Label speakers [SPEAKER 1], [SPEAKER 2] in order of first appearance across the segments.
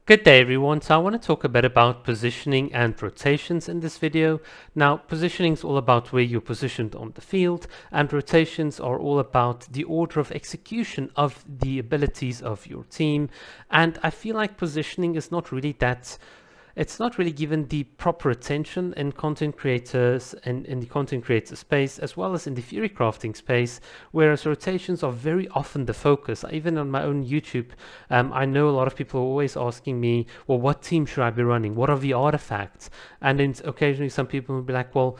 [SPEAKER 1] Good day everyone, so I want to talk a bit about positioning and rotations in this video. Now positioning is all about where you're positioned on the field, and rotations are all about the order of execution of the abilities of your team. And I feel like positioning is not really it's not really given the proper attention in content creators and in the content creator space, as well as in the theory crafting space, whereas rotations are very often the focus. Even on my own YouTube, I know a lot of people are always asking me, well, what team should I be running? What are the artifacts? And then occasionally some people will be like, well,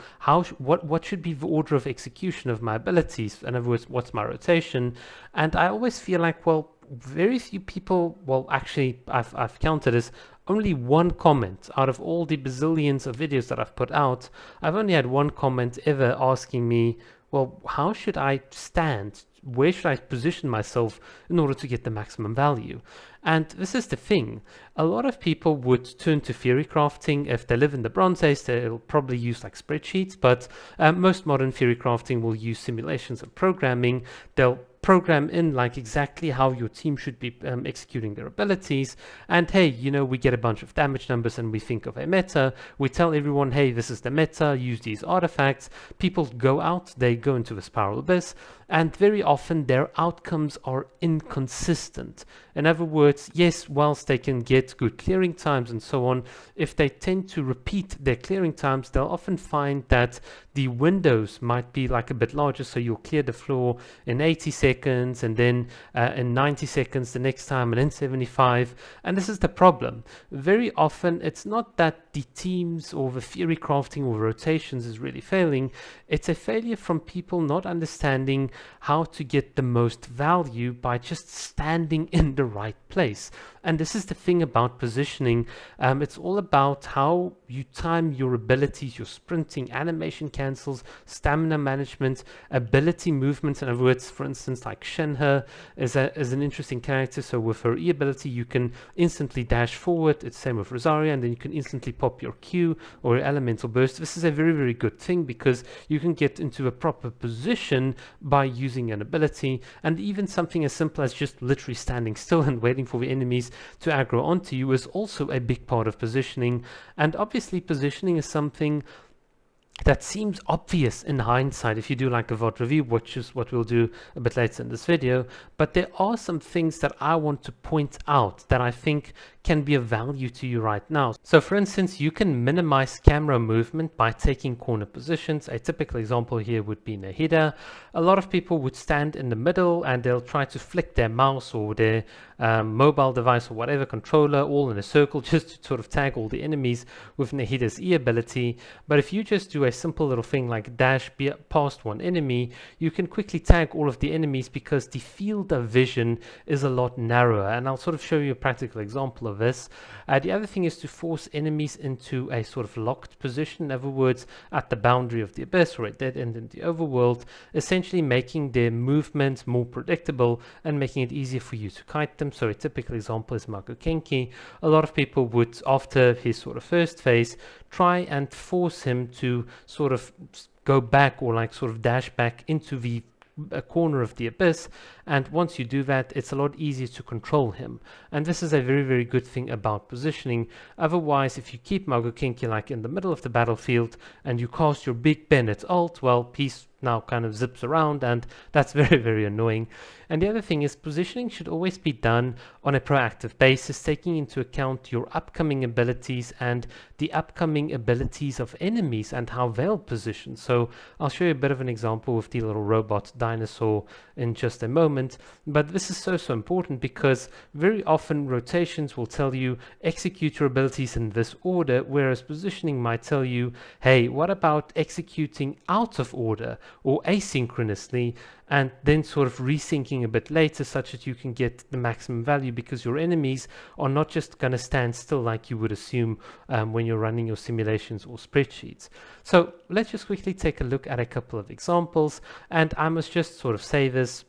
[SPEAKER 1] what should be the order of execution of my abilities? In other words, what's my rotation? And I always feel like, well, very few people, well, actually, I've counted as only one comment out of all the bazillions of videos that I've put out. I've only had one comment ever asking me, well, how should I stand? Where should I position myself in order to get the maximum value? And this is the thing. A lot of people would turn to theory crafting. If they live in the Bronze Age, they'll probably use like spreadsheets, but most modern theory crafting will use simulations and programming. They'll program in like exactly how your team should be executing their abilities. And hey, you know, we get a bunch of damage numbers and we think of a meta. We tell everyone, hey, this is the meta, use these artifacts. People go out, they go into the spiral abyss, and very often their outcomes are inconsistent. In other words, yes, whilst they can get good clearing times and so on, if they tend to repeat their clearing times, they'll often find that the windows might be like a bit larger, so you'll clear the floor in 80 seconds and then in 90 seconds the next time and then 75. And this is the problem. Very often it's not that the teams or the theory crafting or rotations is really failing. It's a failure from people not understanding how to get the most value by just standing in the right place. And this is the thing about positioning. It's all about how you time your abilities, your sprinting, animation cancels, stamina management, ability movements. In other words, for instance, like Shenhe is an interesting character. So with her E ability, you can instantly dash forward. It's the same with Rosaria, and then you can instantly pop your Q or your elemental burst. This is a very, very good thing because you can get into a proper position by using an ability, and even something as simple as just literally standing still and waiting for the enemies to aggro onto you is also a big part of positioning. And obviously positioning is something that seems obvious in hindsight if you do like a VOD review, which is what we'll do a bit later in this video. But there are some things that I want to point out that I think can be of value to you right now. So for instance, you can minimize camera movement by taking corner positions. A typical example here would be Nahida. A lot of people would stand in the middle and they'll try to flick their mouse or their mobile device or whatever controller all in a circle just to sort of tag all the enemies with Nahida's E ability. But if you just do a simple little thing like dash past one enemy, you can quickly tag all of the enemies because the field of vision is a lot narrower. And I'll sort of show you a practical example of this. The other thing is to force enemies into a sort of locked position, in other words, at the boundary of the abyss or at dead end in the overworld, essentially making their movements more predictable and making it easier for you to kite them. So a typical example is Magokenki. A lot of people would, after his sort of first phase, try and force him to sort of go back or like sort of dash back into the a corner of the abyss, and once you do that, it's a lot easier to control him. And this is a very, very good thing about positioning. Otherwise, if you keep Magokenki like in the middle of the battlefield and you cast your big Bennett ult, well, he's now kind of zips around, and that's very, very annoying. And the other thing is positioning should always be done on a proactive basis, taking into account your upcoming abilities and the upcoming abilities of enemies and how they'll position. So I'll show you a bit of an example with the little robot dinosaur in just a moment. But this is so important because very often rotations will tell you execute your abilities in this order, whereas positioning might tell you, hey, what about executing out of order or asynchronously, and then sort of resyncing a bit later such that you can get the maximum value, because your enemies are not just going to stand still like you would assume when you're running your simulations or spreadsheets. So let's just quickly take a look at a couple of examples, and I must just sort of say this.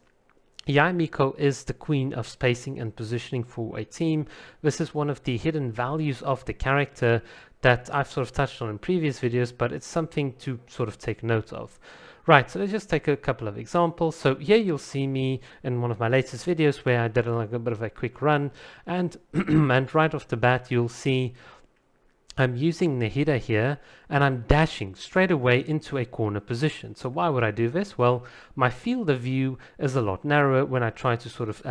[SPEAKER 1] Yae Miko is the queen of spacing and positioning for a team. This is one of the hidden values of the character that I've sort of touched on in previous videos, but it's something to sort of take note of. Right, so let's just take a couple of examples. So here you'll see me in one of my latest videos where I did like a bit of a quick run, and and right off the bat you'll see I'm using Nahida here, and I'm dashing straight away into a corner position. So why would I do this? Well, my field of view is a lot narrower when I try to sort of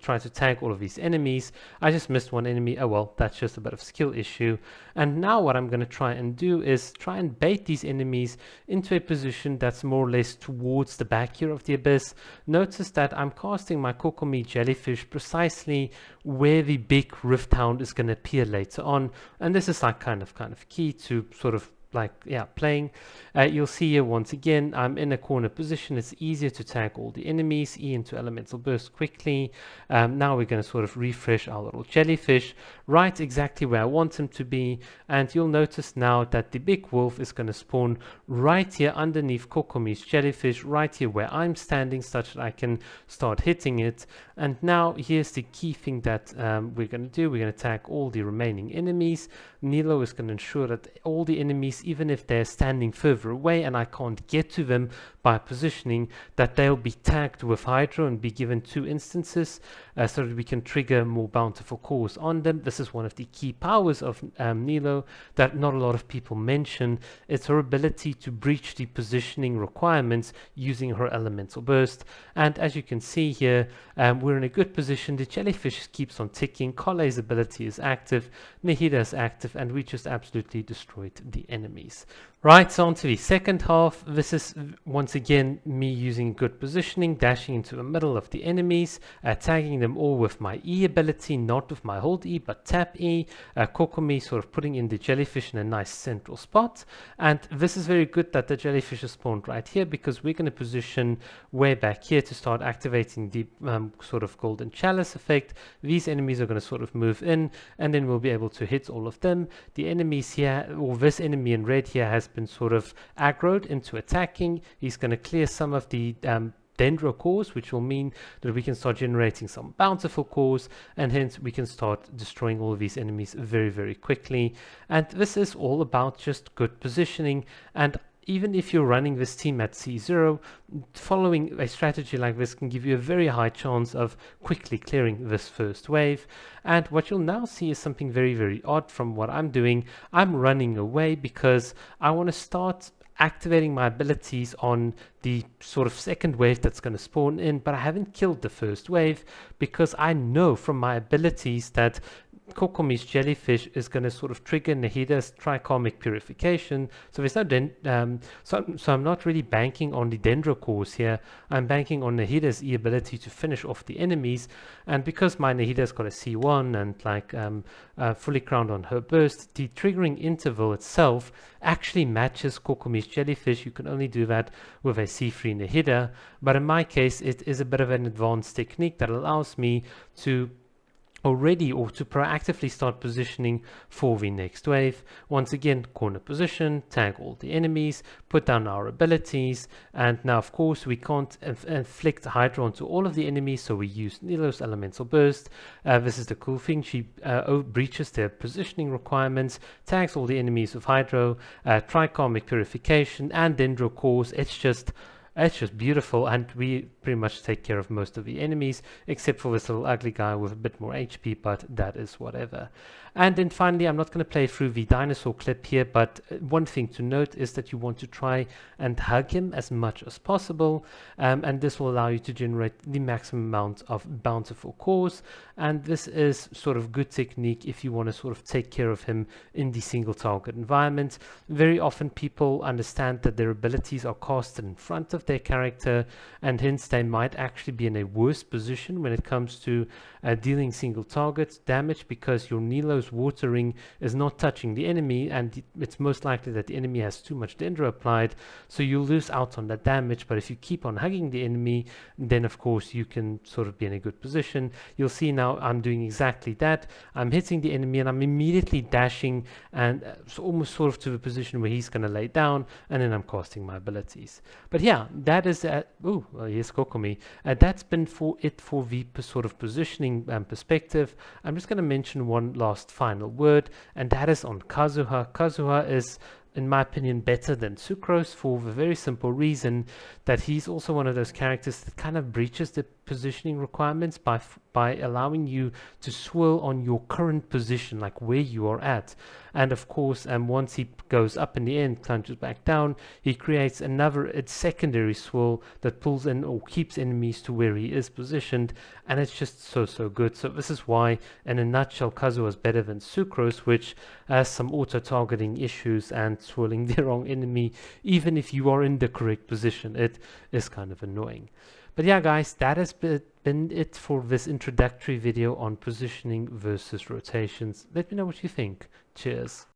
[SPEAKER 1] try to tag all of these enemies. I just missed one enemy. Oh well, that's just a bit of skill issue. And now what I'm going to try and do is try and bait these enemies into a position that's more or less towards the back here of the abyss. Notice that I'm casting my Kokomi jellyfish precisely where the big rift hound is going to appear later on, and this is like kind of key to sort of playing. You'll see here once again I'm in a corner position. It's easier to tag all the enemies. E into elemental burst quickly. Now we're going to sort of refresh our little jellyfish right exactly where I want him to be, and you'll notice now that the big wolf is going to spawn right here underneath Kokomi's jellyfish, right here where I'm standing, such that I can start hitting it. And now here's the key thing that we're going to do. We're going to tag all the remaining enemies. Nilo is going to ensure that all the enemies, even if they're standing further away and I can't get to them by positioning, that they'll be tagged with Hydro and be given 2 instances so that we can trigger more bountiful cores on them. This is one of the key powers of Nilo that not a lot of people mention. It's her ability to breach the positioning requirements using her elemental burst. And as you can see here, we're in a good position. The jellyfish keeps on ticking. Kole's ability is active, Nahida is active, and we just absolutely destroyed the enemies. Right, so on to the second half. This is once again me using good positioning, dashing into the middle of the enemies, tagging them all with my E ability, not with my hold E, but tap E. Kokomi sort of putting in the jellyfish in a nice central spot. And this is very good that the jellyfish is spawned right here, because we're going to position way back here to start activating the sort of golden chalice effect. These enemies are going to sort of move in, and then we'll be able to hit all of them. The enemies here, or this enemy in red here, has been sort of aggroed into attacking. He's going to clear some of the dendro cores, which will mean that we can start generating some bountiful cores, and hence we can start destroying all of these enemies very, very quickly. And this is all about just good positioning. And even if you're running this team at C0, following a strategy like this can give you a very high chance of quickly clearing this first wave. And what you'll now see is something very, very odd from what I'm doing. I'm running away because I want to start activating my abilities on the sort of second wave that's going to spawn in, but I haven't killed the first wave because I know from my abilities that Kokomi's jellyfish is going to sort of trigger Nahida's trikarmic purification. So there's no so I'm not really banking on the dendro cores here. I'm banking on Nahida's E ability to finish off the enemies. And because my Nahida's got a C1 and like fully crowned on her burst, the triggering interval itself actually matches Kokomi's jellyfish. You can only do that with a C3 Nahida, but in my case it is a bit of an advanced technique that allows me to to proactively start positioning for the next wave. Once again, corner position, tag all the enemies, put down our abilities, and now of course we can't inflict Hydra onto all of the enemies, so we use Nilo's elemental burst. This is the cool thing, she breaches their positioning requirements, tags all the enemies with Hydro, trikarmic purification, and dendro cores. It's just beautiful, and we pretty much take care of most of the enemies, except for this little ugly guy with a bit more HP, but that is whatever. And then finally, I'm not going to play through the dinosaur clip here, but one thing to note is that you want to try and hug him as much as possible, and this will allow you to generate the maximum amount of bountiful cores. And this is sort of good technique if you want to sort of take care of him in the single target environment. Very often people understand that their abilities are casted in front of their character, and hence they might actually be in a worse position when it comes to dealing single target damage, because your Nilo's water ring is not touching the enemy, and it's most likely that the enemy has too much dendro applied, so you'll lose out on that damage. But if you keep on hugging the enemy, then of course you can sort of be in a good position. You'll see now I'm doing exactly that. I'm hitting the enemy and I'm immediately dashing and almost sort of to the position where he's going to lay down, and then I'm casting my abilities. But yeah, that is here's Kokomi. That's been for the sort of positioning perspective. I'm just going to mention one last final word, and that is on Kazuha. Kazuha is in my opinion, better than Sucrose for the very simple reason that he's also one of those characters that kind of breaches the positioning requirements by allowing you to swirl on your current position, like where you are at. And of course, once he goes up in the end, plunges back down, he creates another secondary swirl that pulls in or keeps enemies to where he is positioned, and it's just so good. So this is why, in a nutshell, Kazuha is better than Sucrose, which has some auto-targeting issues and swirling the wrong enemy, even if you are in the correct position. It is kind of annoying. But yeah, guys, that has been it for this introductory video on positioning versus rotations. Let me know what you think. Cheers.